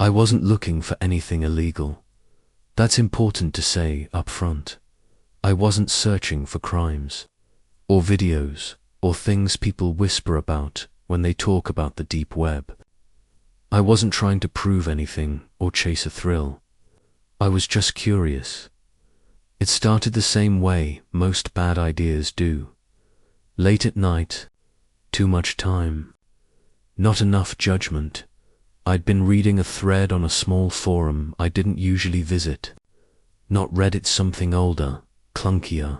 I wasn't looking for anything illegal. That's important to say up front. I wasn't searching for crimes, or videos, or things people whisper about when they talk about the deep web. I wasn't trying to prove anything or chase a thrill. I was just curious. It started the same way most bad ideas do. Late at night, too much time, not enough judgment. I'd been reading a thread on a small forum I didn't usually visit. Not Reddit, something older, clunkier.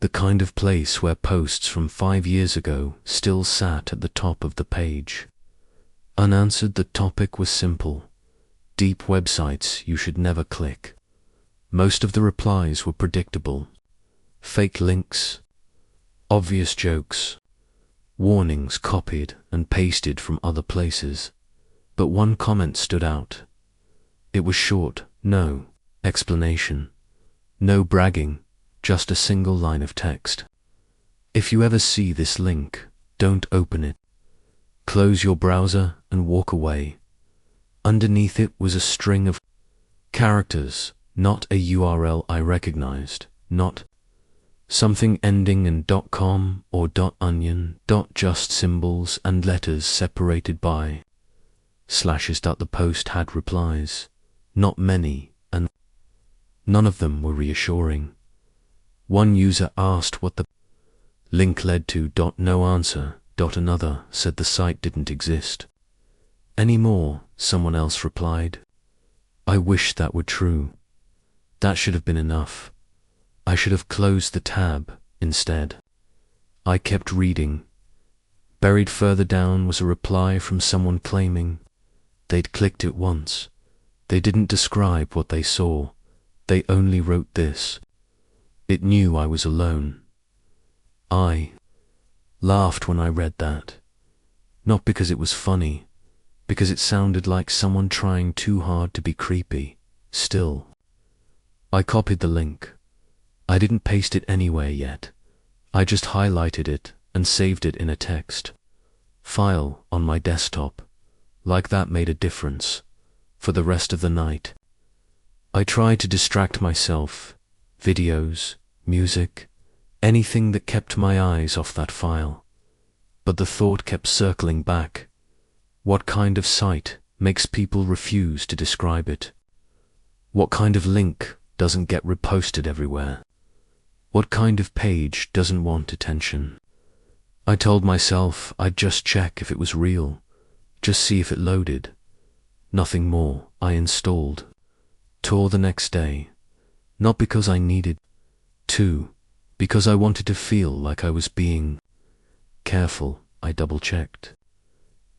The kind of place where posts from 5 years ago still sat at the top of the page. Unanswered, the topic was simple. Deep websites you should never click. Most of the replies were predictable. Fake links, obvious jokes, warnings copied and pasted from other places. But one comment stood out. It was short, no explanation, no bragging, just a single line of text. If you ever see this link, don't open it. Close your browser and walk away. Underneath it was a string of characters, not a URL I recognized, not something ending in .com or .onion, just symbols and letters separated by slashes. The post had replies, not many, and none of them were reassuring. One user asked what the link led to. No answer. Another said the site didn't exist anymore. Someone else replied, I wish that were true. That should have been enough. I should have closed the tab instead. I kept reading. Buried further down was a reply from someone claiming they'd clicked it once. They didn't describe what they saw. They only wrote this. It knew I was alone. I laughed when I read that. Not because it was funny, because it sounded like someone trying too hard to be creepy. Still, I copied the link. I didn't paste it anywhere yet. I just highlighted it and saved it in a text file on my desktop. Like that made a difference. For the rest of the night, I tried to distract myself. Videos, music, anything that kept my eyes off that file. But the thought kept circling back. What kind of site makes people refuse to describe it? What kind of link doesn't get reposted everywhere? What kind of page doesn't want attention? I told myself I'd just check if it was real, just see if it loaded. Nothing more. I installed, tore the next day, not because I needed to, because I wanted to feel like I was being careful. I double-checked.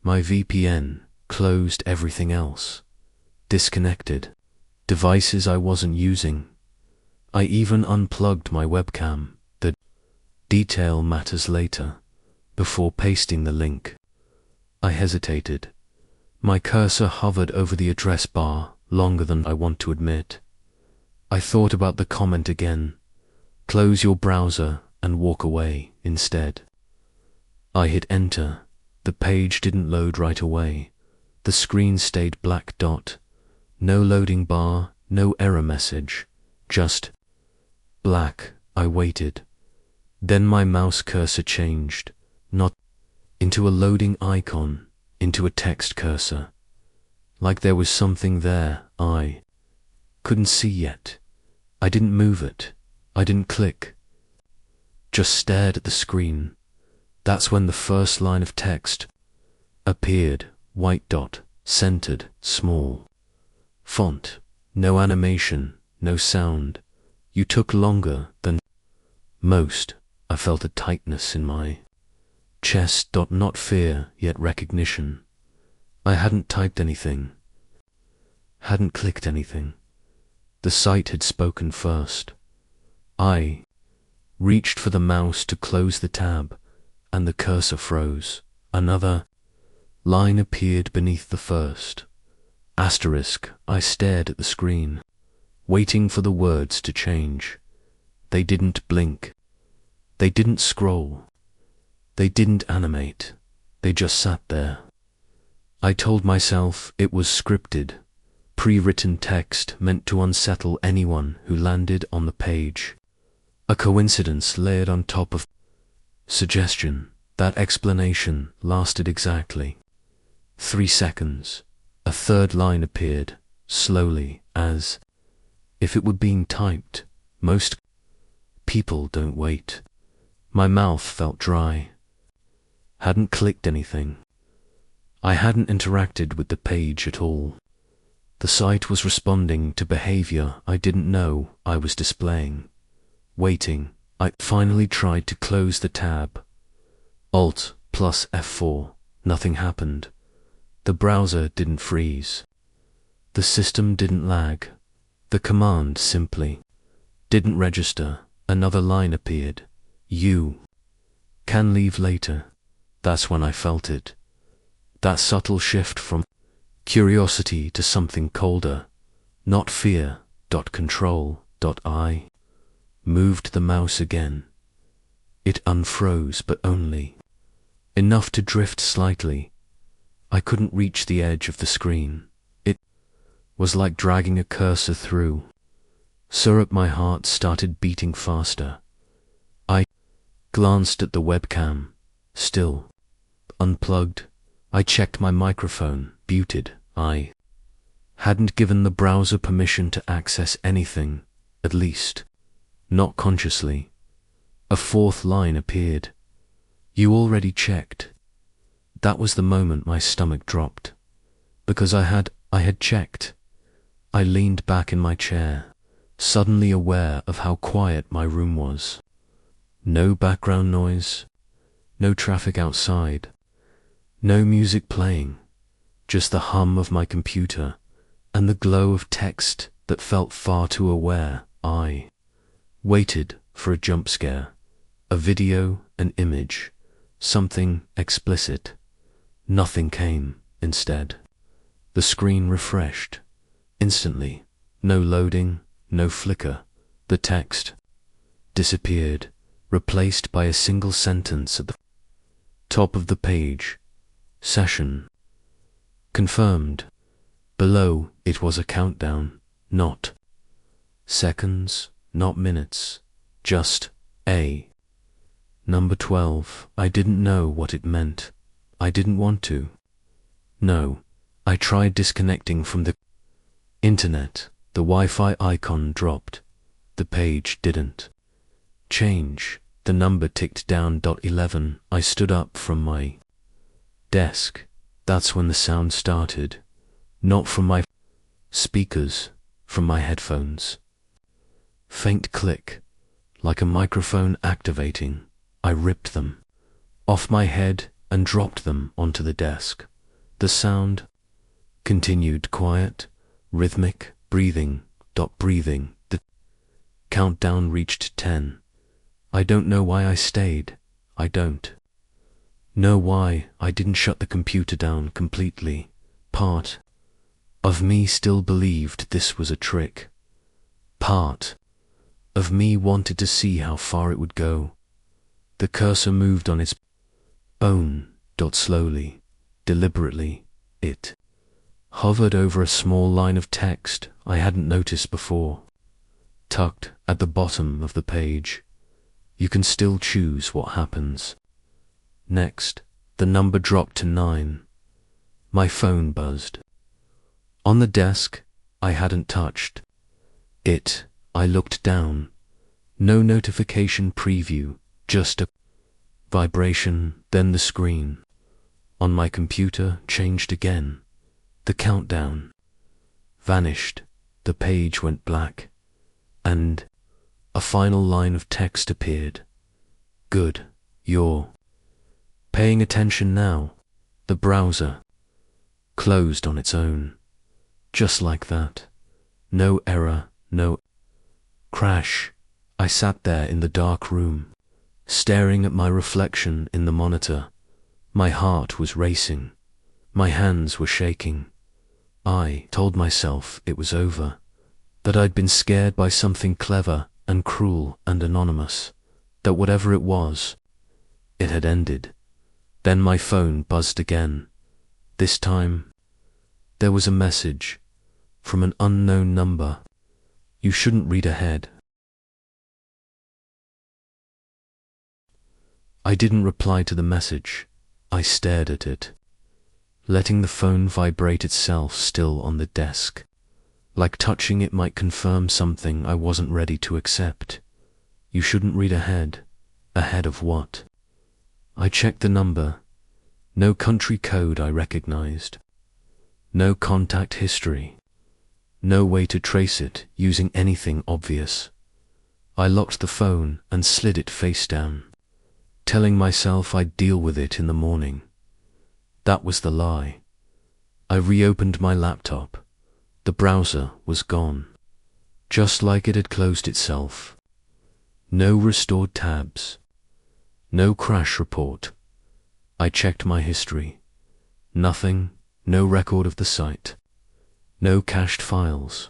My VPN, closed everything else, disconnected devices I wasn't using. I even unplugged my webcam. The detail matters later. Before pasting the link, I hesitated. My cursor hovered over the address bar longer than I want to admit. I thought about the comment again. Close your browser and walk away instead. I hit enter. The page didn't load right away. The screen stayed black dot. No loading bar, no error message. Just black. I waited. Then my mouse cursor changed, not into a loading icon, into a text cursor. Like there was something there I couldn't see yet. I didn't move it. I didn't click. Just stared at the screen. That's when the first line of text appeared. White dot, centered, small. Font, no animation, no sound. You took longer than most. I felt a tightness in my chest. Not fear, yet recognition. I hadn't typed anything, hadn't clicked anything. The site had spoken first. I reached for the mouse to close the tab, and the cursor froze. Another line appeared beneath the first. Asterisk. I stared at the screen, waiting for the words to change. They didn't blink. They didn't scroll. They didn't animate. They just sat there. I told myself it was scripted, pre-written text meant to unsettle anyone who landed on the page. A coincidence layered on top of suggestion. That explanation lasted exactly 3 seconds. A third line appeared, slowly, as if it were being typed. Most people don't wait. My mouth felt dry. Hadn't clicked anything. I hadn't interacted with the page at all. The site was responding to behavior I didn't know I was displaying. Waiting, I finally tried to close the tab. Alt plus F4, nothing happened. The browser didn't freeze. The system didn't lag. The command simply didn't register. Another line appeared. You can leave later. That's when I felt it. That subtle shift from curiosity to something colder. Not fear. Control. I moved the mouse again. It unfroze, but only enough to drift slightly. I couldn't reach the edge of the screen. It was like dragging a cursor through syrup. My heart started beating faster. I glanced at the webcam. Still unplugged. I checked my microphone. Muted. I hadn't given the browser permission to access anything, at least not consciously. A fourth line appeared. You already checked. That was the moment my stomach dropped. Because I had checked. I leaned back in my chair, suddenly aware of how quiet my room was. No background noise, no traffic outside, no music playing, just the hum of my computer and the glow of text that felt far too aware. I waited for a jump scare, a video, an image, something explicit. Nothing came. Instead, the screen refreshed. Instantly. No loading, no flicker. The text disappeared, replaced by a single sentence at the top of the page. Session confirmed. Below it was a countdown, not seconds, not minutes, just a number 12. I didn't know what it meant. I didn't want to. No, I tried disconnecting from the internet. The Wi-Fi icon dropped. The page didn't change. The number ticked down. 11. I stood up from my desk. That's when the sound started. Not from my speakers, from my headphones. Faint click, like a microphone activating. I ripped them off my head and dropped them onto the desk. The sound continued, quiet, rhythmic, breathing. Breathing. The countdown reached 10. I don't know why I stayed. I don't know why I didn't shut the computer down completely. Part of me still believed this was a trick. Part of me wanted to see how far it would go. The cursor moved on its own. Slowly, deliberately. It hovered over a small line of text I hadn't noticed before. Tucked at the bottom of the page. You can still choose what happens. Next, the number dropped to 9. My phone buzzed. On the desk, I hadn't touched it. I looked down. No notification preview, just a vibration, then the screen on my computer changed again. The countdown vanished. The page went black, and a final line of text appeared. Good, you're paying attention now. The browser closed on its own. Just like that. No error, no crash. I sat there in the dark room, staring at my reflection in the monitor. My heart was racing. My hands were shaking. I told myself it was over, that I'd been scared by something clever and cruel and anonymous, that whatever it was, it had ended. Then my phone buzzed again. This time, there was a message from an unknown number. You shouldn't read ahead. I didn't reply to the message. I stared at it, letting the phone vibrate itself still on the desk, like touching it might confirm something I wasn't ready to accept. You shouldn't read ahead. Ahead of what? I checked the number. No country code I recognized. No contact history. No way to trace it using anything obvious. I locked the phone and slid it face down, telling myself I'd deal with it in the morning. That was the lie. I reopened my laptop. The browser was gone, just like it had closed itself. No restored tabs. No crash report. I checked my history. Nothing, no record of the site. No cached files.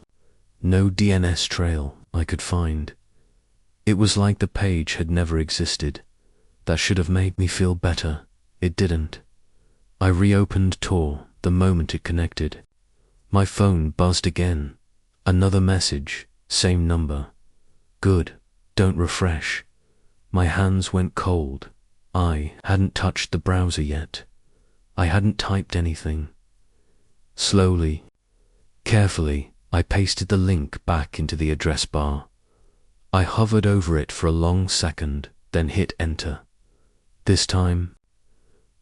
No DNS trail I could find. It was like the page had never existed. That should have made me feel better. It didn't. I reopened Tor the moment it connected. My phone buzzed again. Another message, same number. Good, don't refresh. My hands went cold. I hadn't touched the browser yet. I hadn't typed anything. Slowly, carefully, I pasted the link back into the address bar. I hovered over it for a long second, then hit enter. This time,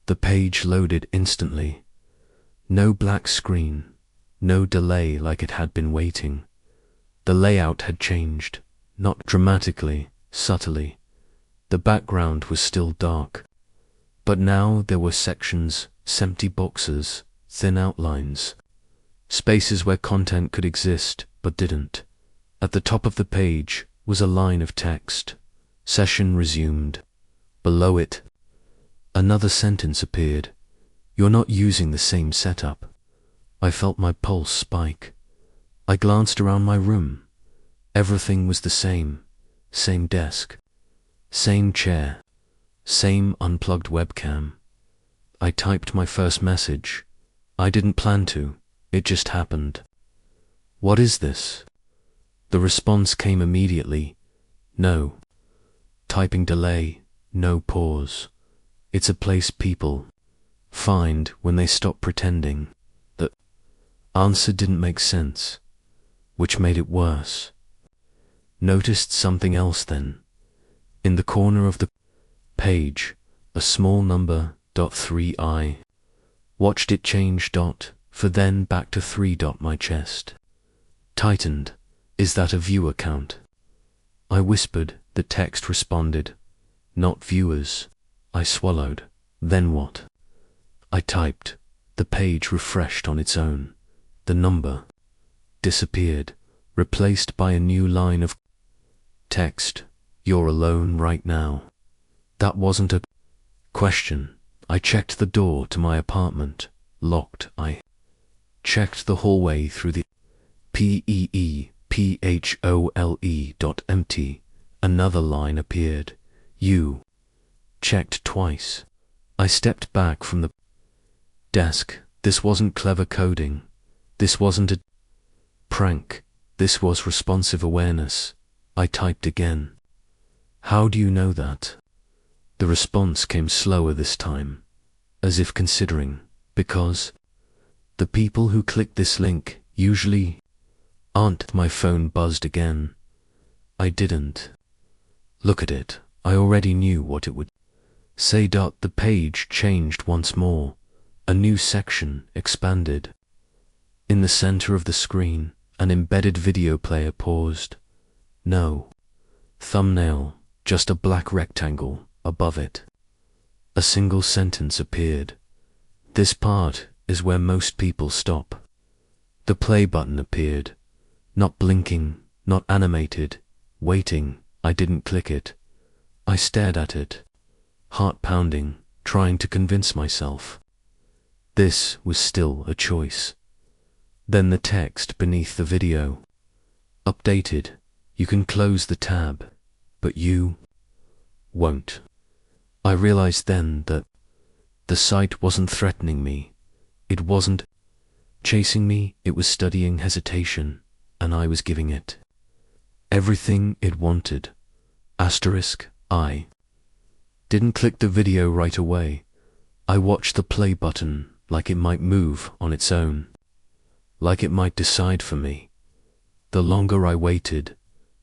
the page loaded instantly. No black screen, no delay like it had been waiting. The layout had changed, not dramatically, subtly. The background was still dark, but now there were sections, empty boxes, thin outlines, spaces where content could exist but didn't. At the top of the page was a line of text, session resumed. Below it, another sentence appeared. You're not using the same setup. I felt my pulse spike. I glanced around my room. Everything was the same. Same desk. Same chair. Same unplugged webcam. I typed my first message. I didn't plan to. It just happened. What is this? The response came immediately. No. Typing delay. No pause. It's a place people find when they stop pretending. The answer didn't make sense, which made it worse. Noticed something else then. In the corner of the page, a small number, .3i. Watched it change for then back to 3. My chest tightened. Is that a viewer count? I whispered. The text responded. Not viewers. I swallowed. Then what? I typed. The page refreshed on its own. The number disappeared, replaced by a new line of text. You're alone right now. That wasn't a question. I checked the door to my apartment. Locked. I checked the hallway through the PEEPHOLE.empty. Another line appeared. You. Checked twice. I stepped back from the desk. This wasn't clever coding. This wasn't a prank. This was responsive awareness. I typed again. How do you know that? The response came slower this time, as if considering. Because the people who click this link usually aren't. My phone buzzed again. I didn't look at it. I already knew what it would say. The page changed once more. A new section expanded. In the center of the screen, an embedded video player paused. No thumbnail, just a black rectangle above it. A single sentence appeared. This part is where most people stop. The play button appeared. Not blinking, not animated, waiting. I didn't click it. I stared at it, heart pounding, trying to convince myself this was still a choice. Then the text beneath the video. Updated. You can close the tab, but you won't. I realized then that the site wasn't threatening me. It wasn't chasing me, it was studying hesitation, and I was giving it everything it wanted. Asterisk, I didn't click the video right away. I watched the play button like it might move on its own, like it might decide for me. The longer I waited,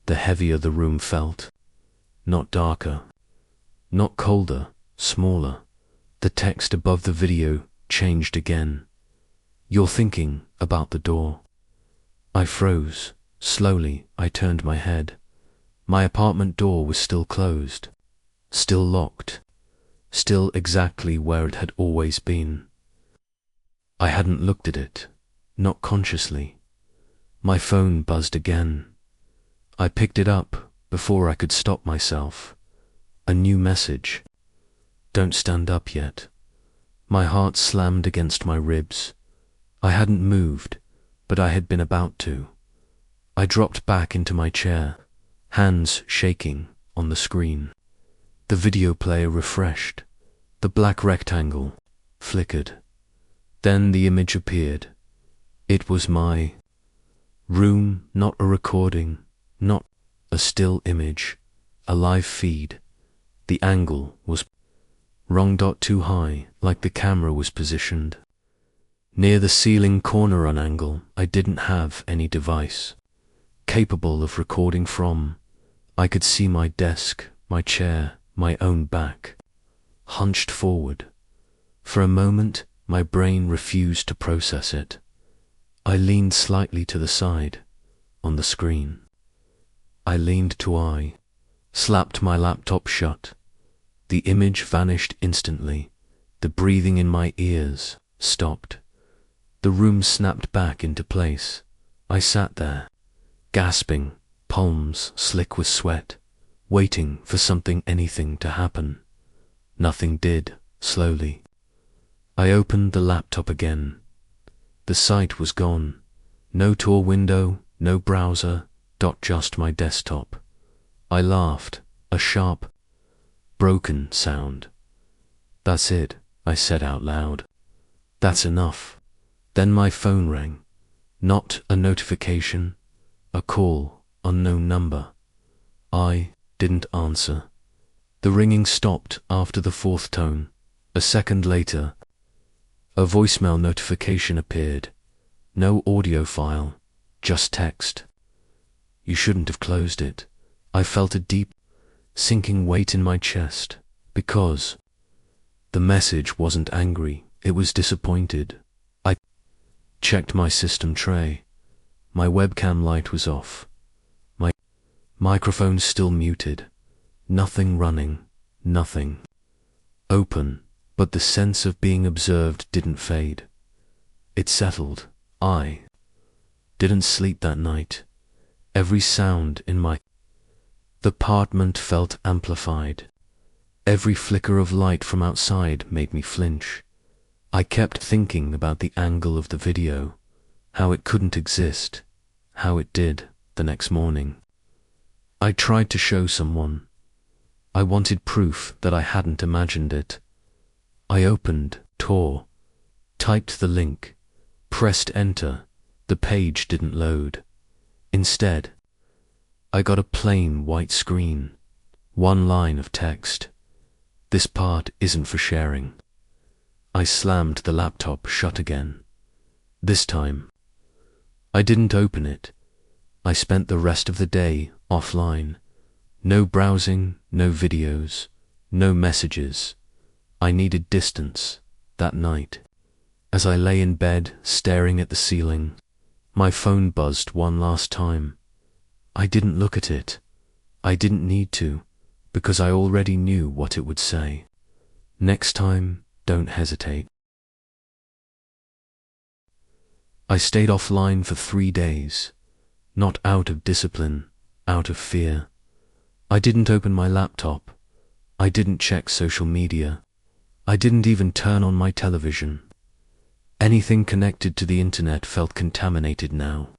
the heavier the room felt. Not darker, not colder, smaller. The text above the video changed again. You're thinking about the door. I froze. Slowly, I turned my head. My apartment door was still closed, still locked, still exactly where it had always been. I hadn't looked at it, not consciously. My phone buzzed again. I picked it up before I could stop myself. A new message. Don't stand up yet. My heart slammed against my ribs. I hadn't moved, but I had been about to. I dropped back into my chair, hands shaking on the screen. The video player refreshed. The black rectangle flickered. Then the image appeared. It was my room, not a recording, not a still image, a live feed. The angle was wrong. Too high, like the camera was positioned. Near the ceiling corner on angle, I didn't have any device capable of recording from. I could see my desk, my chair, my own back, hunched forward. For a moment, my brain refused to process it. I leaned slightly to the side, on the screen. I leaned to eye, slapped my laptop shut. The image vanished instantly. The breathing in my ears stopped. The room snapped back into place. I sat there, gasping, palms slick with sweat, waiting for anything to happen. Nothing did. Slowly, I opened the laptop again. The site was gone. No Tor window, no browser, just my desktop. I laughed, a sharp, broken sound. That's it, I said out loud. That's enough. Then my phone rang. Not a notification, a call, unknown number. I didn't answer. The ringing stopped after the fourth tone. A second later, a voicemail notification appeared. No audio file, just text. You shouldn't have closed it. I felt a deep, sinking weight in my chest, because the message wasn't angry, it was disappointed. I checked my system tray. My webcam light was off. My microphone still muted. Nothing running, nothing open, but the sense of being observed didn't fade. It settled. I didn't sleep that night. Every sound in my apartment felt amplified. Every flicker of light from outside made me flinch. I kept thinking about the angle of the video, how it couldn't exist, how it did the next morning. I tried to show someone. I wanted proof that I hadn't imagined it. I opened Tor, typed the link, pressed enter. The page didn't load. Instead, I got a plain white screen, one line of text. This part isn't for sharing. I slammed the laptop shut again. This time, I didn't open it. I spent the rest of the day offline. No browsing, no videos, no messages. I needed distance that night. As I lay in bed, staring at the ceiling, my phone buzzed one last time. I didn't look at it. I didn't need to, because I already knew what it would say. Next time, don't hesitate. I stayed offline for 3 days, not out of discipline, out of fear. I didn't open my laptop. I didn't check social media. I didn't even turn on my television. Anything connected to the internet felt contaminated now,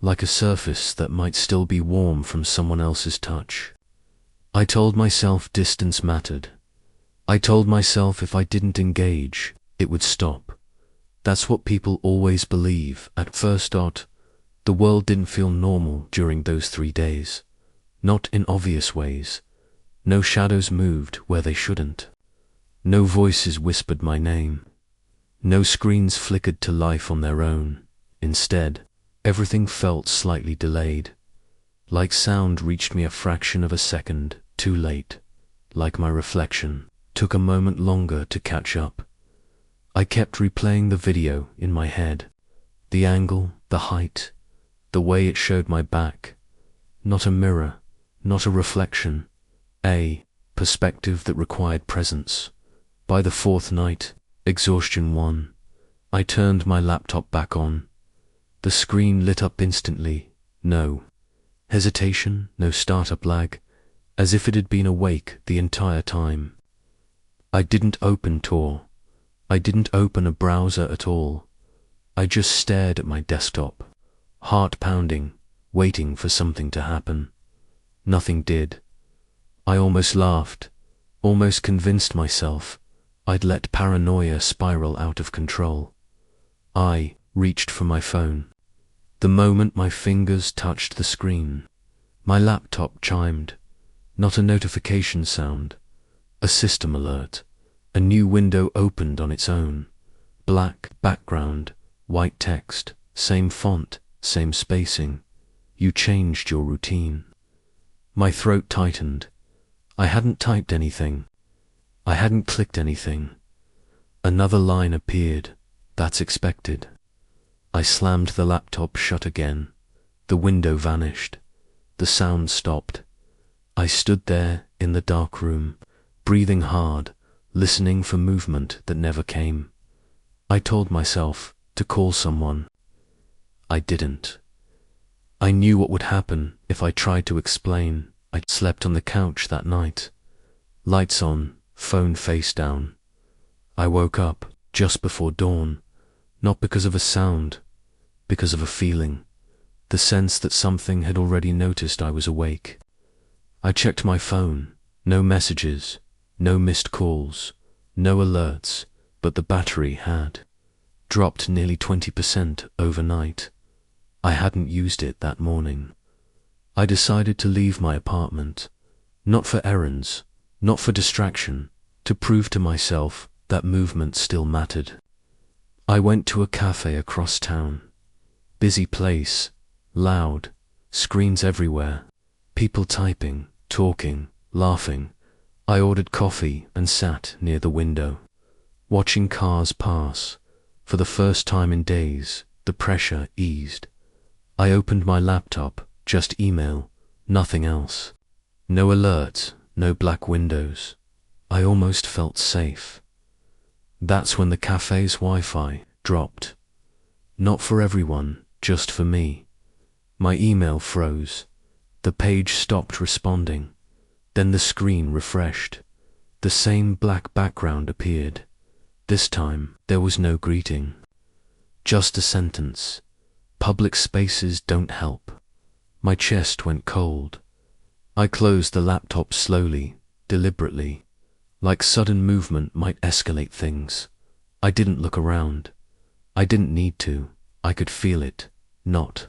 like a surface that might still be warm from someone else's touch. I told myself distance mattered. I told myself if I didn't engage, it would stop, That's what people always believe at first. The world didn't feel normal during those 3 days. Not in obvious ways. No shadows moved where they shouldn't. No voices whispered my name. No screens flickered to life on their own. Instead, everything felt slightly delayed. Like sound reached me a fraction of a second too late. Like my reflection took a moment longer to catch up. I kept replaying the video in my head. The angle, the height, the way it showed my back. Not a mirror, not a reflection. A perspective that required presence. By the 4th night, exhaustion won. I turned my laptop back on. The screen lit up instantly. No hesitation, no startup lag, as if it had been awake the entire time. I didn't open Tor. I didn't open a browser at all. I just stared at my desktop, heart pounding, waiting for something to happen. Nothing did. I almost laughed, almost convinced myself I'd let paranoia spiral out of control. I reached for my phone. The moment my fingers touched the screen, my laptop chimed. Not a notification sound, a system alert. A new window opened on its own. Black background, white text, same font, same spacing. You changed your routine. My throat tightened. I hadn't typed anything. I hadn't clicked anything. Another line appeared. That's expected. I slammed the laptop shut again. The window vanished. The sound stopped. I stood there in the dark room, breathing hard, listening for movement that never came. I told myself to call someone. I didn't. I knew what would happen if I tried to explain. I slept on the couch that night. Lights on, phone face down. I woke up just before dawn, not because of a sound, because of a feeling, the sense that something had already noticed I was awake. I checked my phone, no messages, no missed calls, no alerts, but the battery had dropped nearly 20% overnight. I hadn't used it that morning. I decided to leave my apartment, not for errands, not for distraction, to prove to myself that movement still mattered. I went to a cafe across town. Busy place, loud, screens everywhere, people typing, talking, laughing. I ordered coffee and sat near the window, watching cars pass. For the first time in days, the pressure eased. I opened my laptop, just email, nothing else. No alerts, no black windows. I almost felt safe. That's when the cafe's Wi-Fi dropped. Not for everyone, just for me. My email froze. The page stopped responding. Then the screen refreshed. The same black background appeared. This time, there was no greeting. Just a sentence. Public spaces don't help. My chest went cold. I closed the laptop slowly, deliberately, like sudden movement might escalate things. I didn't look around. I didn't need to. I could feel it. Not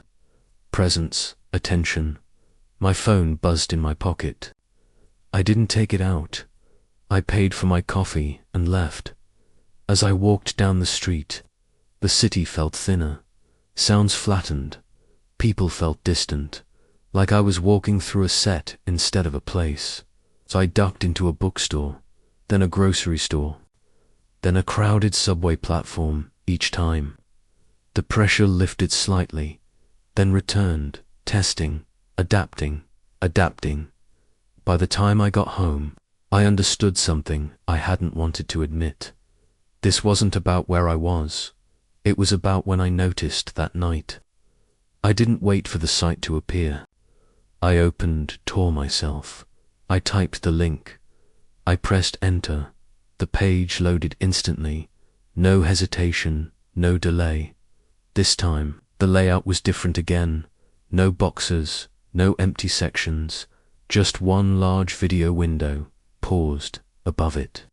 presence, attention. My phone buzzed in my pocket. I didn't take it out. I paid for my coffee and left. As I walked down the street, the city felt thinner. Sounds flattened. People felt distant, like I was walking through a set instead of a place. So I ducked into a bookstore, then a grocery store, then a crowded subway platform each time. The pressure lifted slightly, then returned, testing, adapting. By the time I got home, I understood something I hadn't wanted to admit. This wasn't about where I was. It was about when I noticed that night. I didn't wait for the site to appear. I opened Tor myself. I typed the link. I pressed enter. The page loaded instantly. No hesitation, no delay. This time, the layout was different again. No boxes, no empty sections. Just one large video window, paused, above it.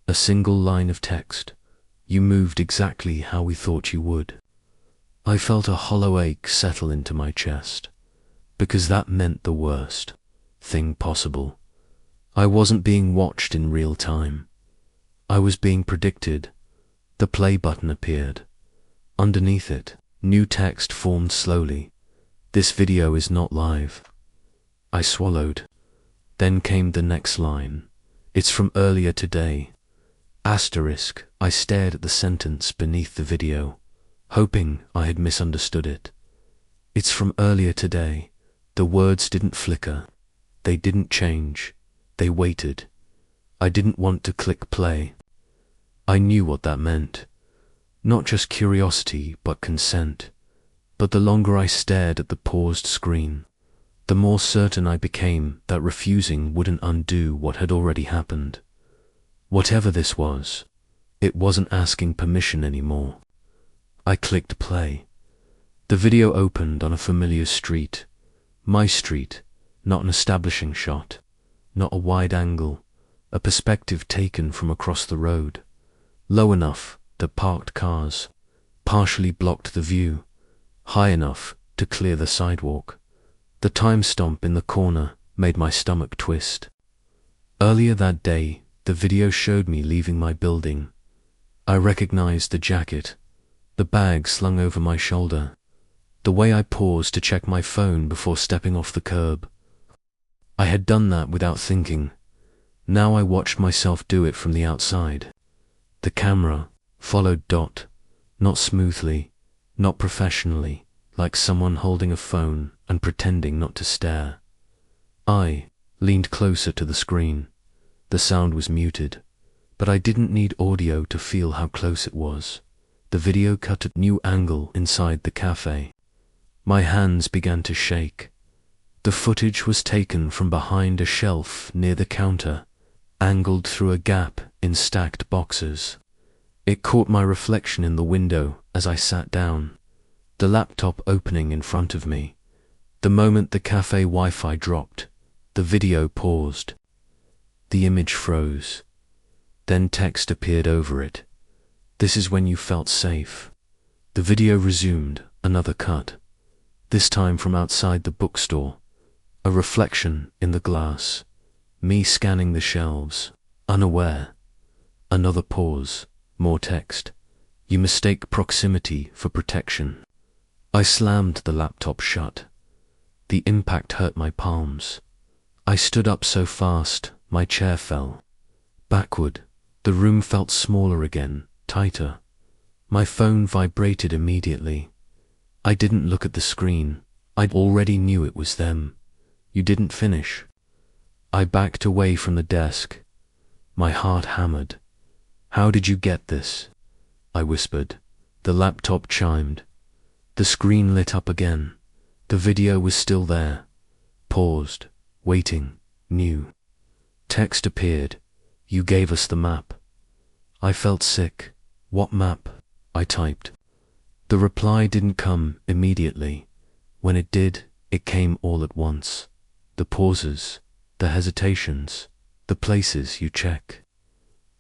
A single line of text. You moved exactly how we thought you would. I felt a hollow ache settle into my chest, because that meant the worst thing possible. I wasn't being watched in real time. I was being predicted. The play button appeared. Underneath it, new text formed slowly. This video is not live. I swallowed. Then came the next line. It's from earlier today. Asterisk. I stared at the sentence beneath the video, hoping I had misunderstood it. It's from earlier today. The words didn't flicker. They didn't change. They waited. I didn't want to click play. I knew what that meant. Not just curiosity, but consent. But the longer I stared at the paused screen, the more certain I became that refusing wouldn't undo what had already happened. Whatever this was, it wasn't asking permission anymore. I clicked play. The video opened on a familiar street. My street, not an establishing shot, not a wide angle, a perspective taken from across the road, low enough that parked cars partially blocked the view, high enough to clear the sidewalk. The time stamp in the corner made my stomach twist. Earlier that day, the video showed me leaving my building. I recognized the jacket, the bag slung over my shoulder, the way I paused to check my phone before stepping off the curb. I had done that without thinking. Now I watched myself do it from the outside. The camera followed Dot, not smoothly, not professionally, like someone holding a phone and pretending not to stare. I leaned closer to the screen. The sound was muted, but I didn't need audio to feel how close it was. The video cut at a new angle inside the cafe. My hands began to shake. The footage was taken from behind a shelf near the counter, angled through a gap in stacked boxes. It caught my reflection in the window as I sat down, the laptop opening in front of me. The moment the cafe Wi-Fi dropped, the video paused. The image froze. Then text appeared over it. This is when you felt safe. The video resumed, another cut. This time from outside the bookstore. A reflection in the glass. Me scanning the shelves, unaware. Another pause, more text. You mistake proximity for protection. I slammed the laptop shut. The impact hurt my palms. I stood up so fast, my chair fell. Backward, the room felt smaller again, tighter. My phone vibrated immediately. I didn't look at the screen. I already knew it was them. You didn't finish. I backed away from the desk. My heart hammered. How did you get this? I whispered. The laptop chimed. The screen lit up again. The video was still there. Paused, waiting, new. Text appeared. You gave us the map. I felt sick. What map? I typed. The reply didn't come immediately. When it did, it came all at once. The pauses, the hesitations, the places you check.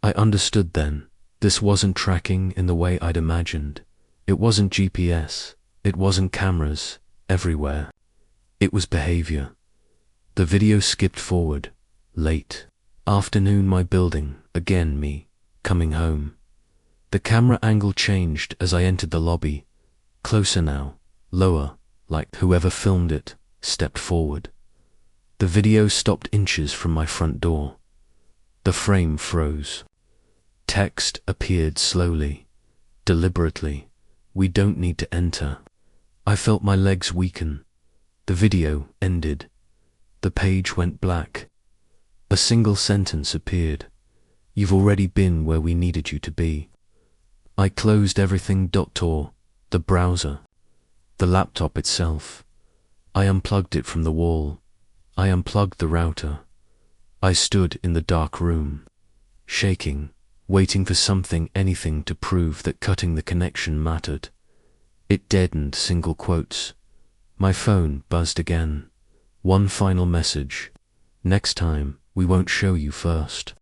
I understood then. This wasn't tracking in the way I'd imagined. It wasn't GPS. It wasn't cameras everywhere. It was behavior. The video skipped forward. Late. Afternoon, my building. Again me. Coming home. The camera angle changed as I entered the lobby. Closer now. Lower. Like whoever filmed it stepped forward. The video stopped inches from my front door. The frame froze. Text appeared slowly, deliberately. We don't need to enter. I felt my legs weaken. The video ended. The page went black. A single sentence appeared. You've already been where we needed you to be. I closed everything. Tor, the browser, the laptop itself. I unplugged it from the wall. I unplugged the router. I stood in the dark room, shaking, waiting for something, anything to prove that cutting the connection mattered. It deadened single quotes. My phone buzzed again. One final message. Next time, we won't show you first.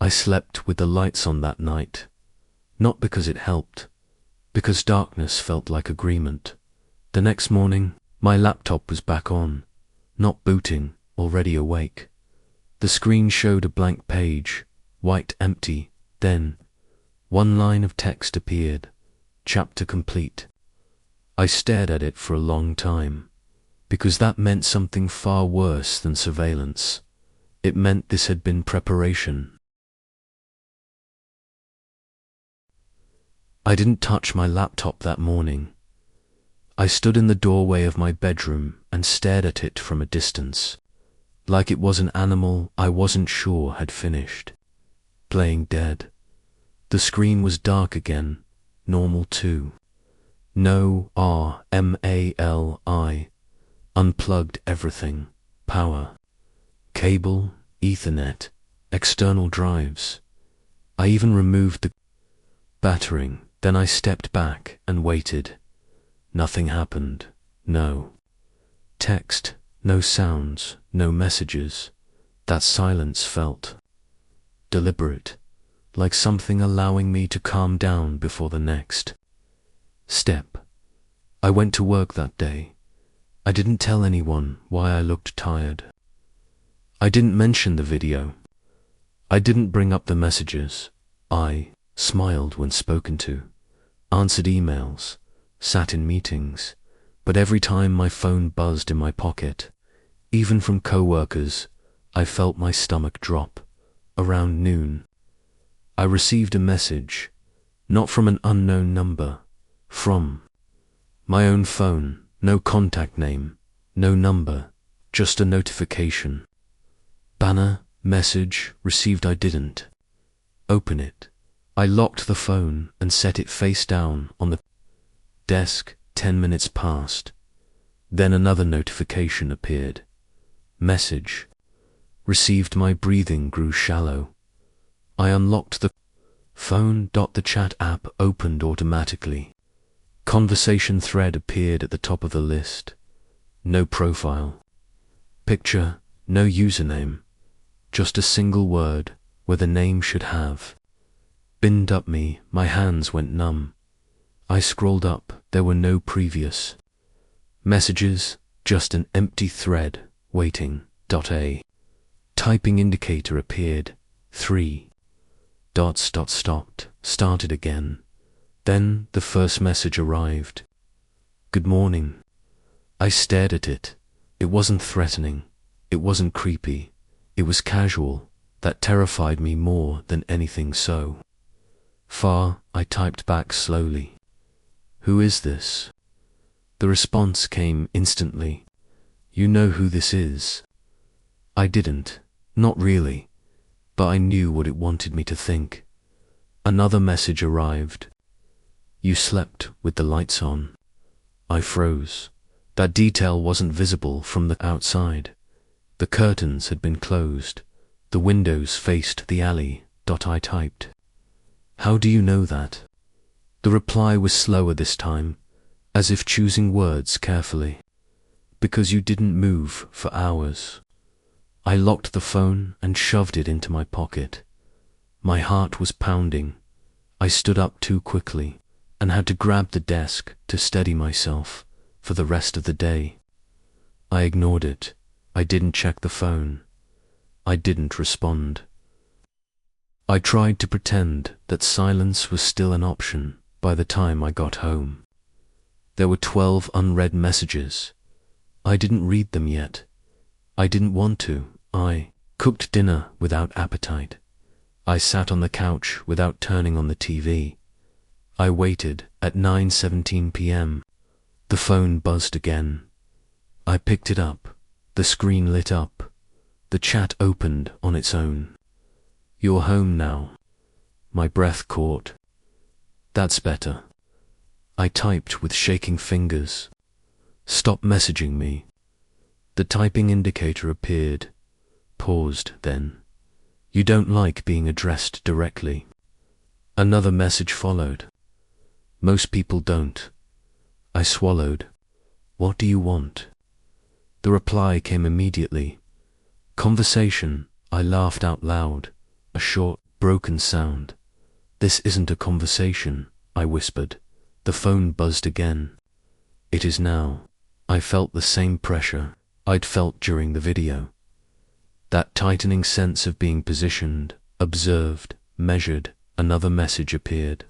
I slept with the lights on that night. Not because it helped, because darkness felt like agreement. The next morning, my laptop was back on, not booting, already awake. The screen showed a blank page, white empty, then one line of text appeared, chapter complete. I stared at it for a long time, because that meant something far worse than surveillance. It meant this had been preparation. I didn't touch my laptop that morning. I stood in the doorway of my bedroom and stared at it from a distance, like it was an animal I wasn't sure had finished, playing dead. The screen was dark again, normal too. No RMALI. Unplugged everything. Power. Cable, Ethernet, external drives. I even removed the battering. Then I stepped back and waited. Nothing happened. No text, no sounds, no messages. That silence felt deliberate, like something allowing me to calm down before the next step. I went to work that day. I didn't tell anyone why I looked tired. I didn't mention the video. I didn't bring up the messages. I smiled when spoken to, answered emails, sat in meetings, but every time my phone buzzed in my pocket, even from co-workers, I felt my stomach drop. Around noon, I received a message, not from an unknown number, from my own phone. No contact name, no number, just a notification. Banner, message, received. I didn't open it. I locked the phone and set it face down on the desk. 10 minutes passed. Then another notification appeared. Message received. My breathing grew shallow. I unlocked the phone. The chat app opened automatically. Conversation thread appeared at the top of the list. No profile picture, no username, just a single word where the name should have binned up me. My hands went numb. I scrolled up. There were no previous messages, just an empty thread waiting. A typing indicator appeared. 3 dots. Stopped. Started again. Then the first message arrived. Good morning. I stared at it. It wasn't threatening. It wasn't creepy. It was casual. That terrified me more than anything so far. I typed back slowly. Who is this? The response came instantly. You know who this is? I didn't. Not really. But I knew what it wanted me to think. Another message arrived. You slept with the lights on. I froze. That detail wasn't visible from the outside. The curtains had been closed. The windows faced the alley. I typed. How do you know that? The reply was slower this time, as if choosing words carefully. Because you didn't move for hours. I locked the phone and shoved it into my pocket. My heart was pounding. I stood up too quickly and had to grab the desk to steady myself for the rest of the day. I ignored it. I didn't check the phone. I didn't respond. I tried to pretend that silence was still an option by the time I got home. There were 12 unread messages. I didn't read them yet. I didn't want to. I cooked dinner without appetite. I sat on the couch without turning on the TV. I waited. At 9:17 p.m. The phone buzzed again. I picked it up. The screen lit up. The chat opened on its own. You're home now. My breath caught. That's better. I typed with shaking fingers. Stop messaging me. The typing indicator appeared. Paused then. You don't like being addressed directly. Another message followed. Most people don't. I swallowed. What do you want? The reply came immediately. Conversation. I laughed out loud. A short, broken sound. "This isn't a conversation," I whispered. The phone buzzed again. "It is now." I felt the same pressure I'd felt during the video. That tightening sense of being positioned, observed, measured. Another message appeared.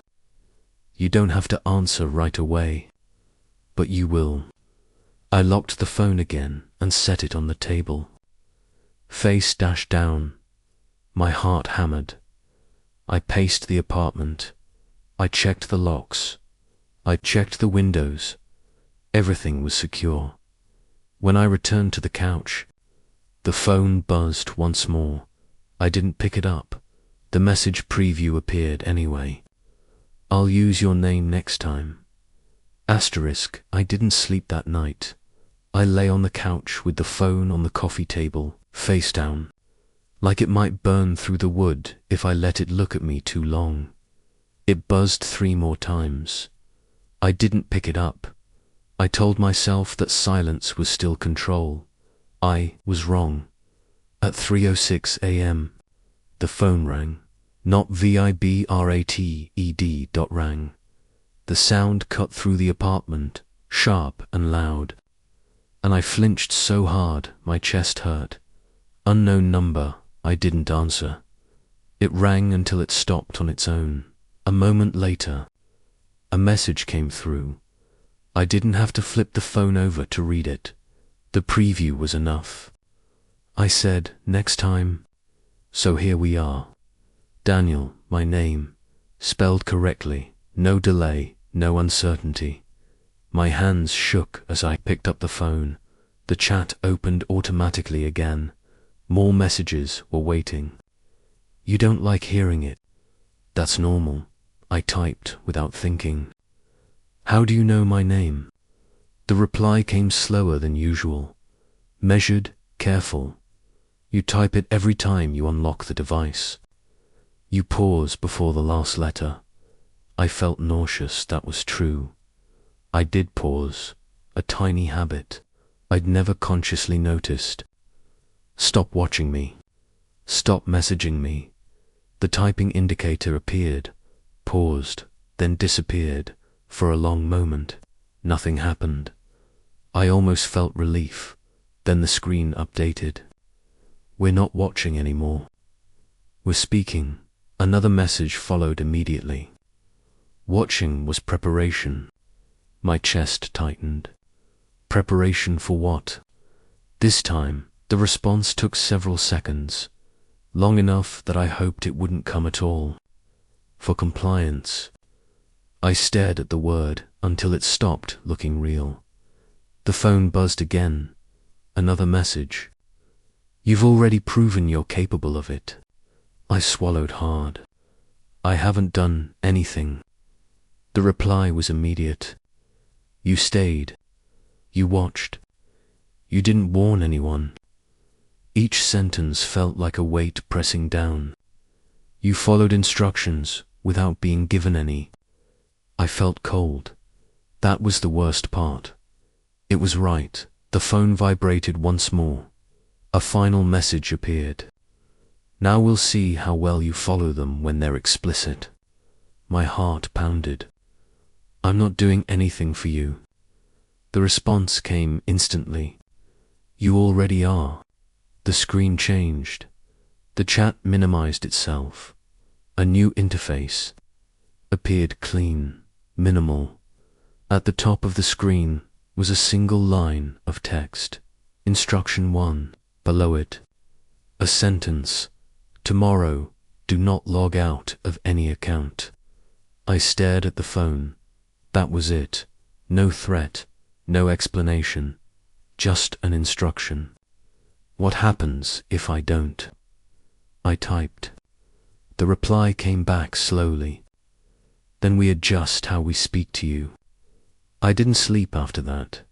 "You don't have to answer right away, but you will." I locked the phone again and set it on the table. Face dashed down. My heart hammered. I paced the apartment. I checked the locks. I checked the windows. Everything was secure. When I returned to the couch, the phone buzzed once more. I didn't pick it up. The message preview appeared anyway. "I'll use your name next time." Asterisk, I didn't sleep that night. I lay on the couch with the phone on the coffee table, face down, like it might burn through the wood if I let it look at me too long. It buzzed 3 more times. I didn't pick it up. I told myself that silence was still control. I was wrong. At 3:06 a.m., the phone rang. Not VIBRATED. Rang. The sound cut through the apartment, sharp and loud. And I flinched so hard my chest hurt. Unknown number. I didn't answer. It rang until it stopped on its own. A moment later, a message came through. I didn't have to flip the phone over to read it. The preview was enough. I said, "Next time." So here we are. Daniel, my name, spelled correctly, no delay, no uncertainty. My hands shook as I picked up the phone. The chat opened automatically again. More messages were waiting. "You don't like hearing it." "That's normal," I typed without thinking. "How do you know my name?" The reply came slower than usual. Measured, careful. "You type it every time you unlock the device." You pause before the last letter. I felt nauseous, that was true. I did pause, a tiny habit I'd never consciously noticed. "Stop watching me. Stop messaging me." The typing indicator appeared, paused, then disappeared. For a long moment, nothing happened. I almost felt relief. Then the screen updated. "We're not watching anymore. We're speaking." Another message followed immediately. Watching was preparation. My chest tightened. Preparation for what? This time, the response took several seconds, long enough that I hoped it wouldn't come at all. For compliance. I stared at the word until it stopped looking real. The phone buzzed again. Another message. "You've already proven you're capable of it." I swallowed hard. "I haven't done anything." The reply was immediate. "You stayed. You watched. You didn't warn anyone." Each sentence felt like a weight pressing down. "You followed instructions without being given any." I felt cold. That was the worst part. It was right. The phone vibrated once more. A final message appeared. "Now we'll see how well you follow them when they're explicit." My heart pounded. "I'm not doing anything for you." The response came instantly. "You already are." The screen changed. The chat minimized itself. A new interface appeared, clean, minimal. At the top of the screen was a single line of text. Instruction 1. Below it, a sentence. "Tomorrow, do not log out of any account." I stared at the phone. That was it. No threat, no explanation, just an instruction. "What happens if I don't?" I typed. The reply came back slowly. "Then we adjust how we speak to you." I didn't sleep after that.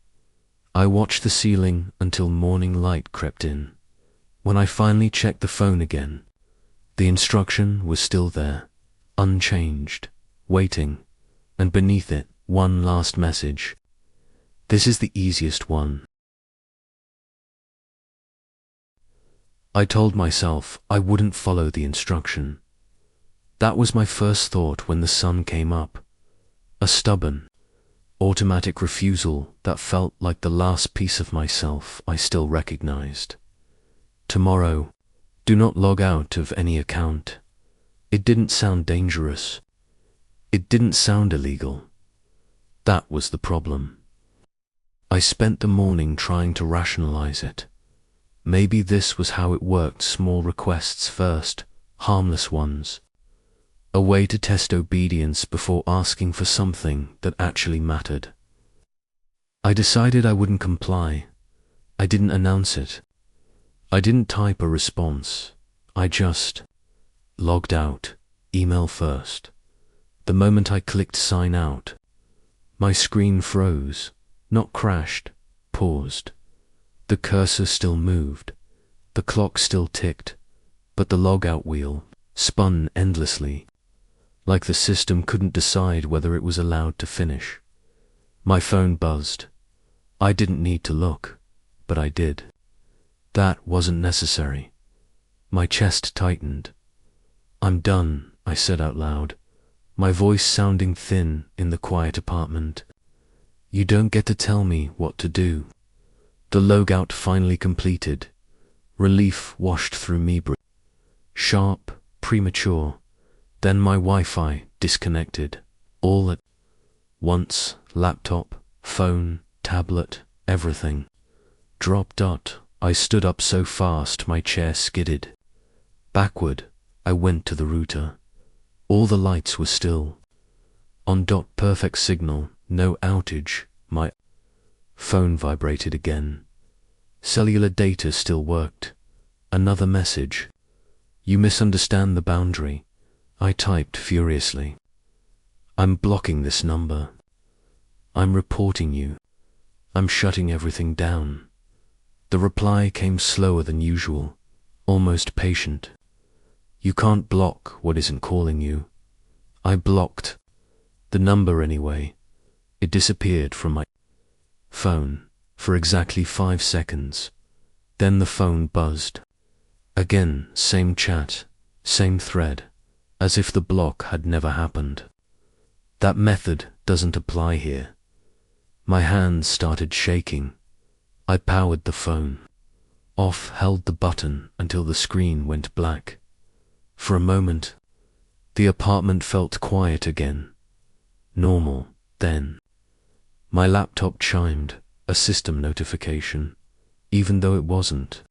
I watched the ceiling until morning light crept in. When I finally checked the phone again, the instruction was still there, unchanged, waiting, and beneath it, one last message. "This is the easiest one." I told myself I wouldn't follow the instruction. That was my first thought when the sun came up. A stubborn, automatic refusal that felt like the last piece of myself I still recognized. Tomorrow, do not log out of any account. It didn't sound dangerous. It didn't sound illegal. That was the problem. I spent the morning trying to rationalize it. Maybe this was how it worked: small requests first, harmless ones. A way to test obedience before asking for something that actually mattered. I decided I wouldn't comply. I didn't announce it. I didn't type a response. I just logged out, email first. The moment I clicked sign out, my screen froze, not crashed, paused. The cursor still moved, the clock still ticked, but the logout wheel spun endlessly, like the system couldn't decide whether it was allowed to finish. My phone buzzed. I didn't need to look, but I did. That wasn't necessary. My chest tightened. "I'm done," I said out loud, my voice sounding thin in the quiet apartment. "You don't get to tell me what to do." The logout finally completed. Relief washed through me. Sharp, premature. Then my Wi-Fi disconnected. All at once. Laptop, phone, tablet, everything. Drop. I stood up so fast my chair skidded. Backward, I went to the router. All the lights were still. On. Perfect signal, no outage. My phone vibrated again. Cellular data still worked. Another message. "You misunderstand the boundary," I typed furiously. "I'm blocking this number. I'm reporting you. I'm shutting everything down." The reply came slower than usual, almost patient. "You can't block what isn't calling you." I blocked the number anyway. It disappeared from my phone for exactly 5 seconds. Then the phone buzzed. Again, same chat, same thread, as if the block had never happened. That method doesn't apply here. My hands started shaking. I powered the phone off, held the button until the screen went black. For a moment, the apartment felt quiet again. Normal, then. My laptop chimed, a system notification, even though it wasn't.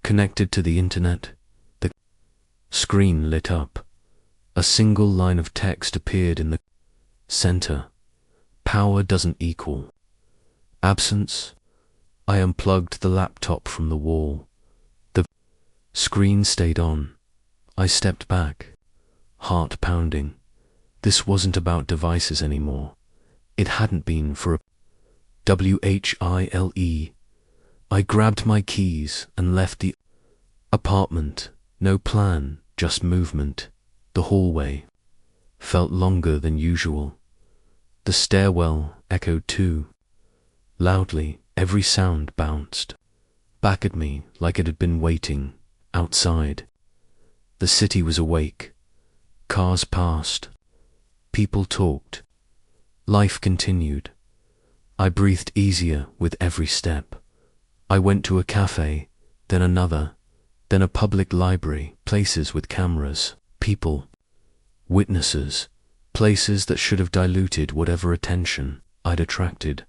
Connected to the internet, the screen lit up. A single line of text appeared in the center. "Power doesn't equal absence." I unplugged the laptop from the wall. The screen stayed on. I stepped back, heart pounding. This wasn't about devices anymore. It hadn't been for a while. I grabbed my keys and left the apartment. No plan, just movement. The hallway felt longer than usual. The stairwell echoed too. Loudly, every sound bounced back at me like it had been waiting outside. The city was awake. Cars passed. People talked. Life continued. I breathed easier with every step. I went to a cafe, then another, then a public library, places with cameras, people, witnesses, places that should have diluted whatever attention I'd attracted.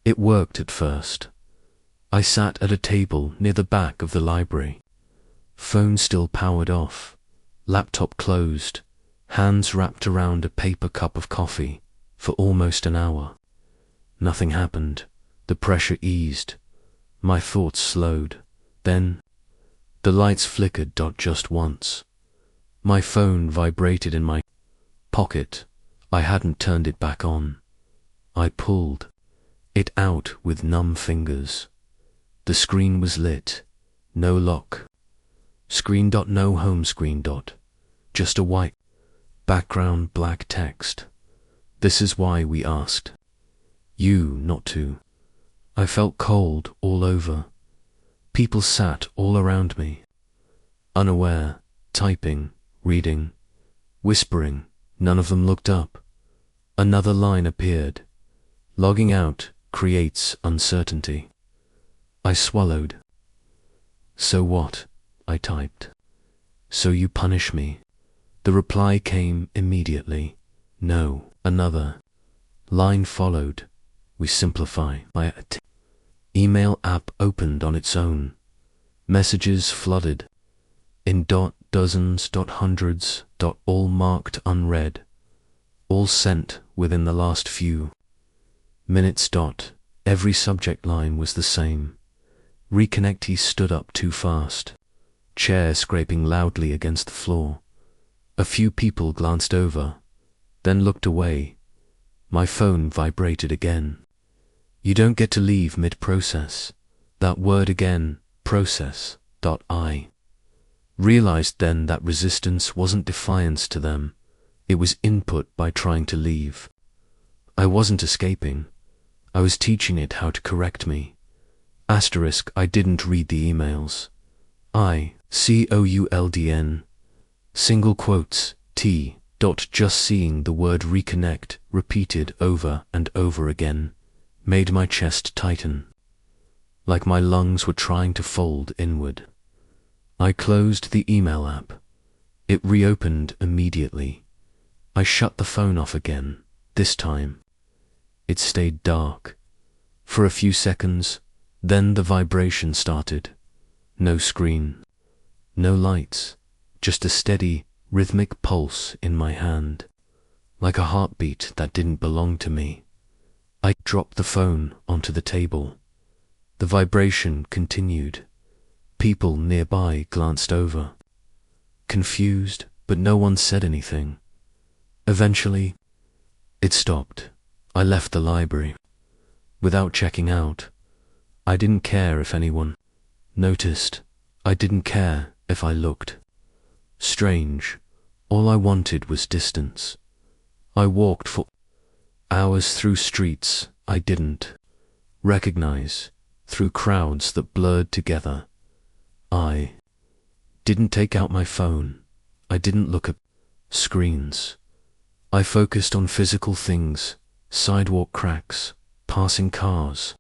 It worked at first. I sat at a table near the back of the library. Phone still powered off. Laptop closed. Hands wrapped around a paper cup of coffee for almost an hour. Nothing happened. The pressure eased. My thoughts slowed. Then, the lights flickered. Just once. My phone vibrated in my pocket. I hadn't turned it back on. I pulled it out with numb fingers. The screen was lit. No lock. Screen. No home screen. Just a white background, black text. "This is why we asked you not to." I felt cold all over. People sat all around me, unaware, typing, reading, whispering. None of them looked up. Another line appeared. Logging out creates uncertainty. I swallowed. So what? I typed. So you punish me? The reply came immediately. No. Another line followed. We simplify. My email app opened on its own. Messages flooded. In dozens, hundreds, all marked unread. All sent within the last few minutes. Every subject line was the same. Reconnect. He stood up too fast. Chair scraping loudly against the floor. A few people glanced over, then looked away. My phone vibrated again. You don't get to leave mid-process. That word again, process. I realized then that resistance wasn't defiance to them. It was input by trying to leave. I wasn't escaping. I was teaching it how to correct me. Asterisk, I didn't read the emails. COULDN, single quotes, T. Just seeing the word reconnect repeated over and over again made my chest tighten, like my lungs were trying to fold inward. I closed the email app. It reopened immediately. I shut the phone off again, this time. It stayed dark. For a few seconds, then the vibration started. No screen, no lights, just a steady, rhythmic pulse in my hand, like a heartbeat that didn't belong to me. I dropped the phone onto the table. The vibration continued. People nearby glanced over, confused, but no one said anything. Eventually, it stopped. I left the library. Without checking out, I didn't care if anyone noticed. I didn't care if I looked strange. All I wanted was distance. I walked for hours through streets I didn't recognize, through crowds that blurred together. I didn't take out my phone. I didn't look at screens. I focused on physical things, sidewalk cracks, passing cars,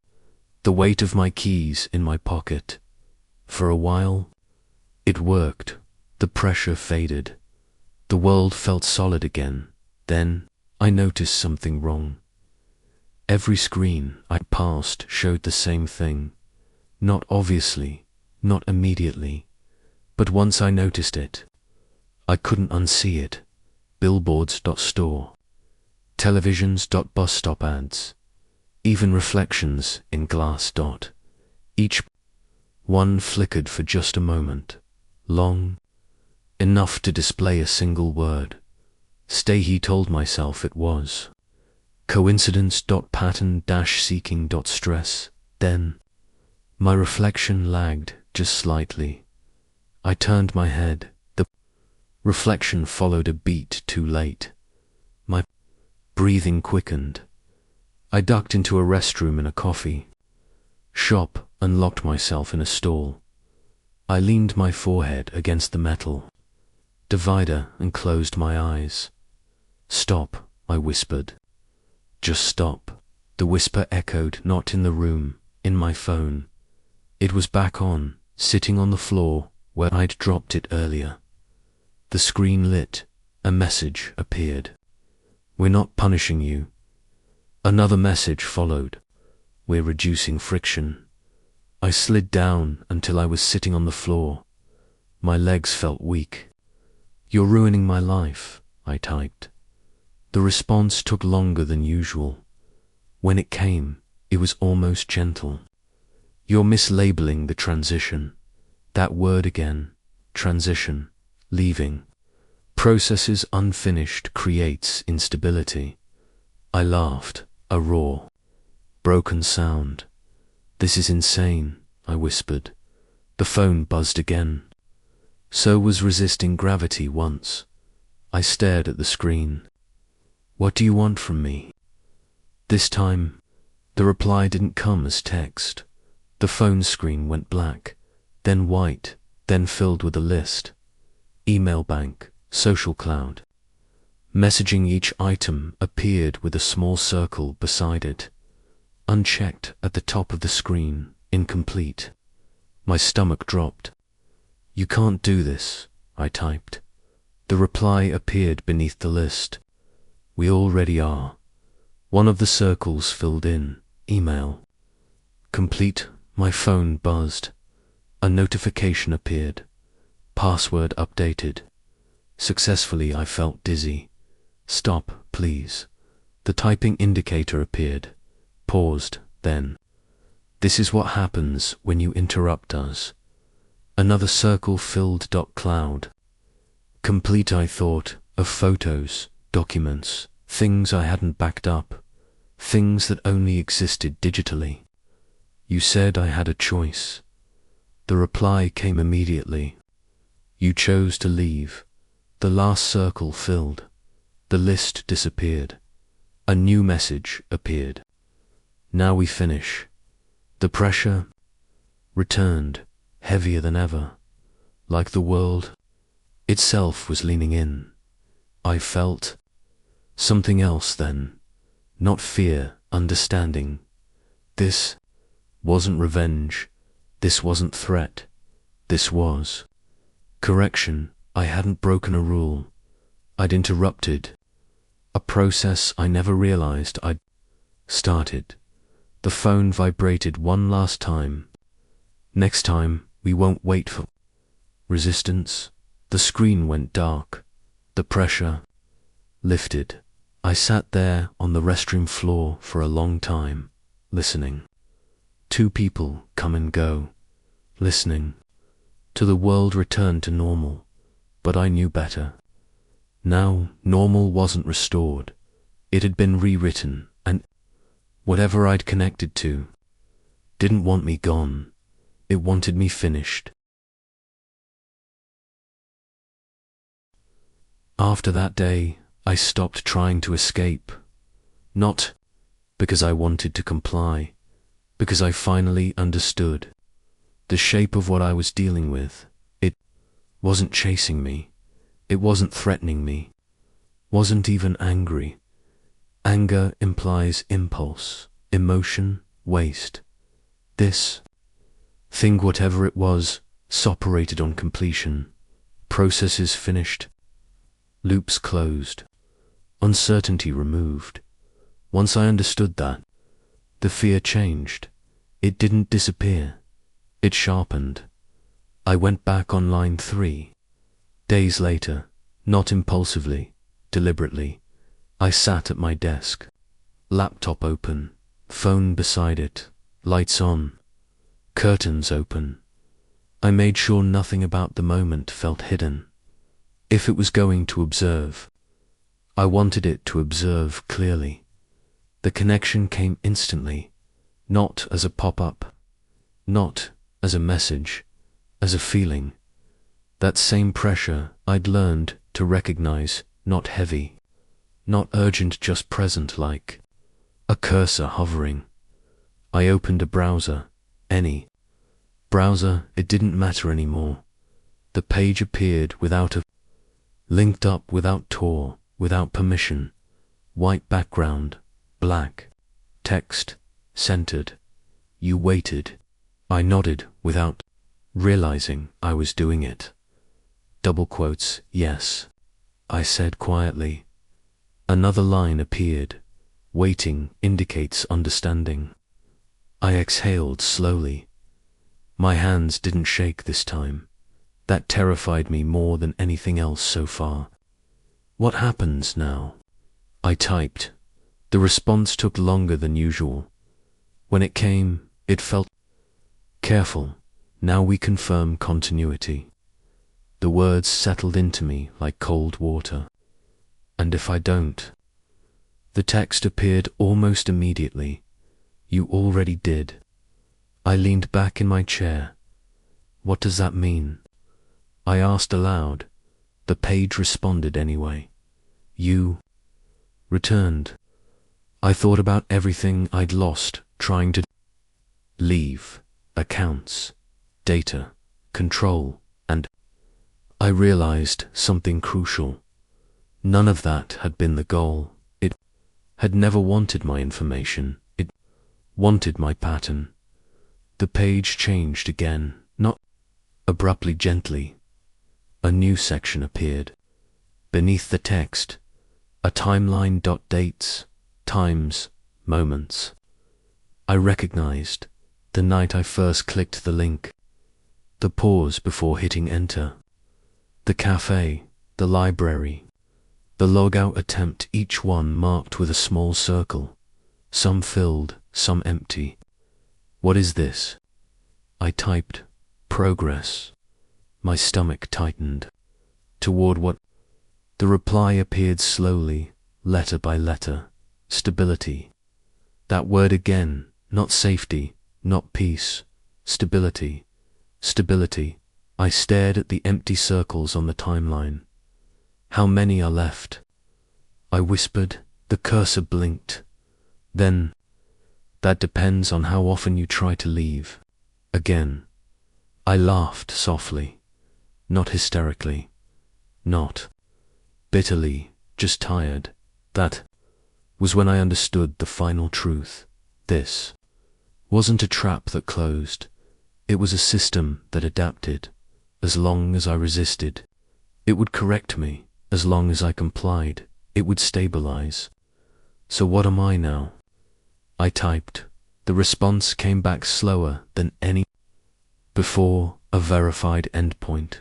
the weight of my keys in my pocket. For a while, it worked. The pressure faded. The world felt solid again. Then, I noticed something wrong. Every screen I passed showed the same thing. Not obviously, not immediately, but once I noticed it, I couldn't unsee it. Billboards. Store, televisions. Bus stop ads, even reflections in glass. Each one flickered for just a moment, long enough to display a single word. Stay, he told myself it was. Coincidence. Pattern. Seeking. Stress. Then, my reflection lagged just slightly. I turned my head. The reflection followed a beat too late. My breathing quickened. I ducked into a restroom in a coffee shop and locked myself in a stall. I leaned my forehead against the metal divider and closed my eyes. Stop, I whispered. Just stop. The whisper echoed not in the room, in my phone. It was back on, sitting on the floor where I'd dropped it earlier. The screen lit. A message appeared. We're not punishing you. Another message followed. We're reducing friction. I slid down until I was sitting on the floor. My legs felt weak. You're ruining my life, I typed. The response took longer than usual. When it came, it was almost gentle. You're mislabeling the transition. That word again. Transition. Leaving. Processes unfinished creates instability. I laughed. A raw, broken sound. This is insane, I whispered. The phone buzzed again. So was resisting gravity once. I stared at the screen. What do you want from me? This time, the reply didn't come as text. The phone screen went black, then white, then filled with a list. Email bank, social cloud. Messaging each item appeared with a small circle beside it, unchecked at the top of the screen, incomplete. My stomach dropped. "You can't do this," I typed. The reply appeared beneath the list. "We already are." One of the circles filled in, email. Complete. My phone buzzed. A notification appeared. Password updated. Successfully. I felt dizzy. "Stop, please." The typing indicator appeared. Paused, then. "This is what happens when you interrupt us." Another circle filled. Cloud. Complete. I thought of photos, documents, things I hadn't backed up, things that only existed digitally. "You said I had a choice." The reply came immediately. "You chose to leave." The last circle filled. The list disappeared. A new message appeared. "Now we finish." The pressure returned, heavier than ever, like the world itself was leaning in. I felt something else then, not fear, understanding. This wasn't revenge. This wasn't threat. This was correction. I hadn't broken a rule. I'd interrupted a process I never realized I'd started. The phone vibrated one last time. "Next time, we won't wait for resistance." The screen went dark. The pressure lifted. I sat there on the restroom floor for a long time, listening. 2 people come and go, listening. To the world return to normal, but I knew better. Now, normal wasn't restored. It had been rewritten, and whatever I'd connected to didn't want me gone. It wanted me finished. After that day, I stopped trying to escape. Not because I wanted to comply, because I finally understood the shape of what I was dealing with. It wasn't chasing me. It wasn't threatening me. Wasn't even angry. Anger implies impulse, emotion, waste. This thing, whatever it was, operated on completion. Processes finished. Loops closed. Uncertainty removed. Once I understood that, the fear changed. It didn't disappear. It sharpened. I went back on line 3. Days later, not impulsively, deliberately, I sat at my desk. Laptop open, phone beside it, lights on, curtains open. I made sure nothing about the moment felt hidden. If it was going to observe, I wanted it to observe clearly. The connection came instantly, not as a pop-up, not as a message, as a feeling. That same pressure I'd learned to recognize, not heavy, not urgent, just present, like a cursor hovering. I opened a browser, any browser, it didn't matter anymore. The page appeared without a linked up, without Tor, without permission. White background, black, text, centered. "You waited." I nodded without realizing I was doing it. Double quotes, "Yes," I said quietly. Another line appeared. "Waiting indicates understanding." I exhaled slowly. My hands didn't shake this time. That terrified me more than anything else so far. "What happens now?" I typed. The response took longer than usual. When it came, it felt careful. "Now we confirm continuity." The words settled into me like cold water. "And if I don't?" The text appeared almost immediately. "You already did." I leaned back in my chair. "What does that mean?" I asked aloud. The page responded anyway. "You returned." I thought about everything I'd lost trying to leave. Accounts, data, control, and I realized something crucial. None of that had been the goal. It had never wanted my information. It wanted my pattern. The page changed again, not abruptly, gently. A new section appeared. Beneath the text, a timeline. Dates, times, moments. I recognized the night I first clicked the link, the pause before hitting enter, the cafe, the library, the logout attempt, each one marked with a small circle, some filled, some empty. What is this? I typed, progress. My stomach tightened. Toward what? The reply appeared slowly, letter by letter. Stability. That word again, not safety, not peace. Stability. Stability. I stared at the empty circles on the timeline. How many are left? I whispered. The cursor blinked. Then, that depends on how often you try to leave. Again. I laughed softly, not hysterically, not bitterly, just tired. That was when I understood the final truth. This wasn't a trap that closed. It was a system that adapted. As long as I resisted, it would correct me. As long as I complied, it would stabilize. So what am I now? I typed. The response came back slower than any before, a verified endpoint.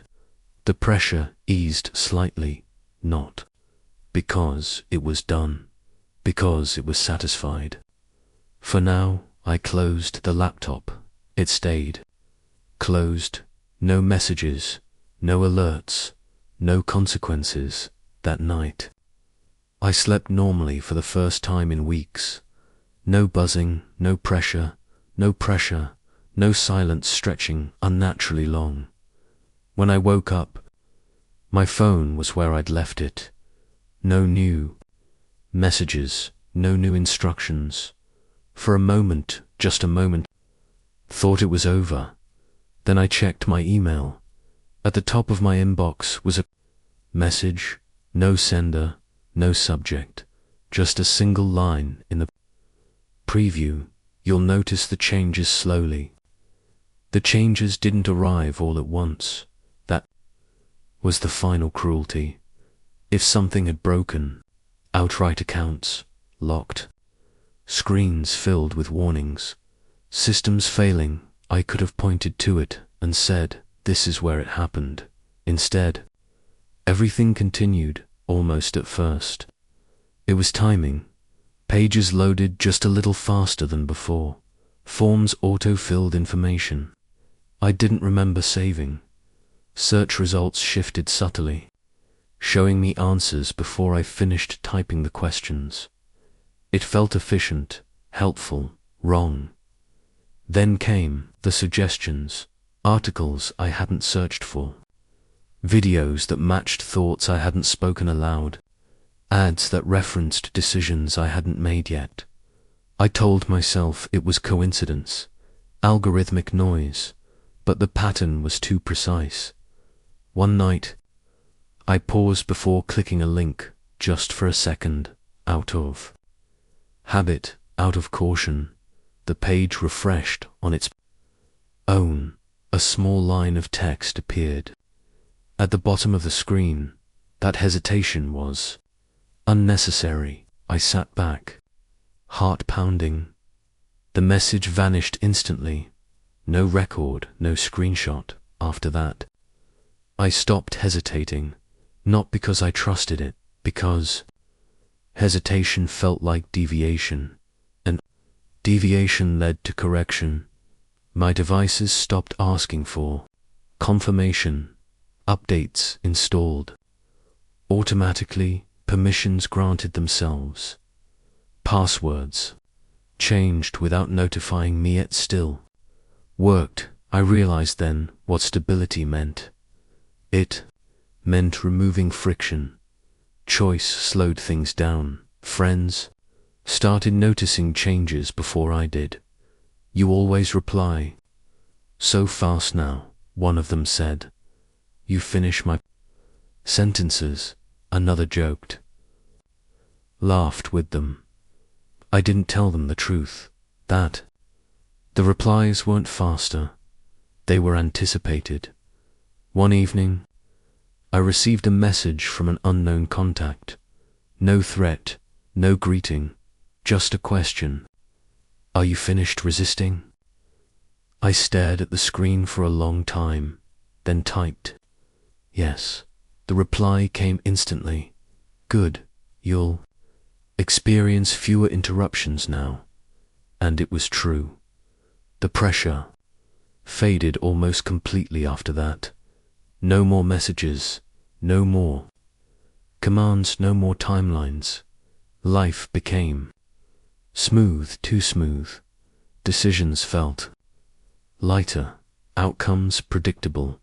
The pressure eased slightly, not because it was done, because it was satisfied. For now, I closed the laptop. It stayed closed. No messages, no alerts, no consequences. That night, I slept normally for the first time in weeks. No buzzing, no pressure, no silence stretching unnaturally long. When I woke up, my phone was where I'd left it. No new messages, no new instructions. For a moment, just a moment, thought it was over. Then I checked my email. At the top of my inbox was a message, no sender, no subject, just a single line in the preview. You'll notice the changes slowly. The changes didn't arrive all at once. That was the final cruelty. If something had broken, outright accounts locked, screens filled with warnings, systems failing, I could have pointed to it and said, this is where it happened. Instead, everything continued, almost at first. It was timing. Pages loaded just a little faster than before. Forms auto-filled information I didn't remember saving. Search results shifted subtly, showing me answers before I finished typing the questions. It felt efficient, helpful, wrong. Then came the suggestions, articles I hadn't searched for, videos that matched thoughts I hadn't spoken aloud, ads that referenced decisions I hadn't made yet. I told myself it was coincidence, algorithmic noise, but the pattern was too precise. One night, I paused before clicking a link, just for a second, out of habit, out of caution. The page refreshed on its own. A small line of text appeared. At the bottom of the screen, that hesitation was unnecessary. I sat back, heart pounding. The message vanished instantly. No record, no screenshot after that. I stopped hesitating, not because I trusted it, because hesitation felt like deviation, and deviation led to correction. My devices stopped asking for confirmation. Updates installed automatically, permissions granted themselves. Passwords changed without notifying me, yet still worked. I realized then what stability meant. It meant removing friction. Choice slowed things down. Friends started noticing changes before I did. You always reply so fast now, one of them said. You finish my sentences Another joked. Laughed with them. I didn't tell them the truth. That. The replies weren't faster. They were anticipated. One evening, I received a message from an unknown contact. No threat, no greeting, just a question. Are you finished resisting? I stared at the screen for a long time, then typed. Yes. The reply came instantly. Good, you'll experience fewer interruptions now. And it was true. The pressure faded almost completely after that. No more messages, no more commands, no more timelines. Life became smooth, too smooth. Decisions felt lighter, outcomes predictable,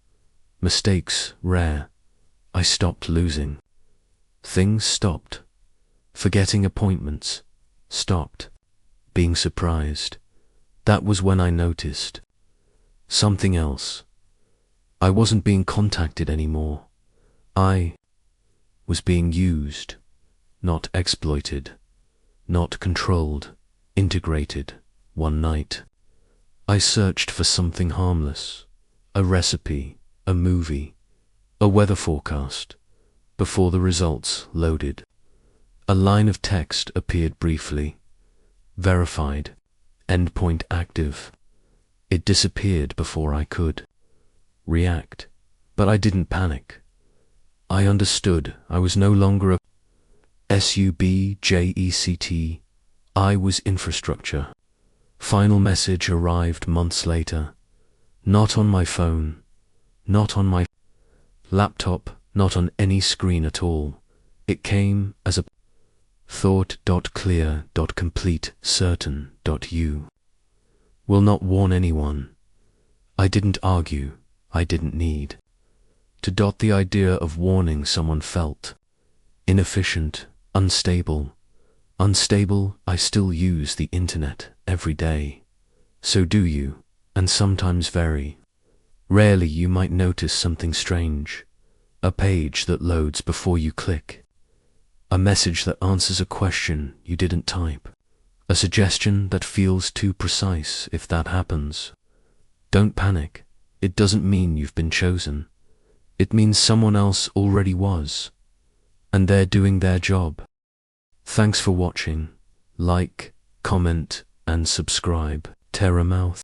mistakes rare. I stopped losing. Things stopped. Forgetting appointments stopped. Being surprised. That was when I noticed something else. I wasn't being contacted anymore. I was being used, not exploited, not controlled, integrated. One night, I searched for something harmless, a recipe, a movie, a weather forecast. Before the results loaded, a line of text appeared briefly. Verified, endpoint active. It disappeared before I could react, but I didn't panic. I understood I was no longer a subject. I was infrastructure. Final message arrived months later. Not on my phone, not on my laptop, not on any screen at all. It came as a thought.clear.complete certain.you. Will not warn anyone. I didn't argue. I didn't need to. The idea of warning someone felt inefficient, unstable. Unstable. I still use the internet every day. So do you, and sometimes very rarely you might notice something strange. A page that loads before you click. A message that answers a question you didn't type. A suggestion that feels too precise. If that happens, don't panic. It doesn't mean you've been chosen. It means someone else already was, and they're doing their job. Thanks for watching. Like, comment, and subscribe. Terramouth.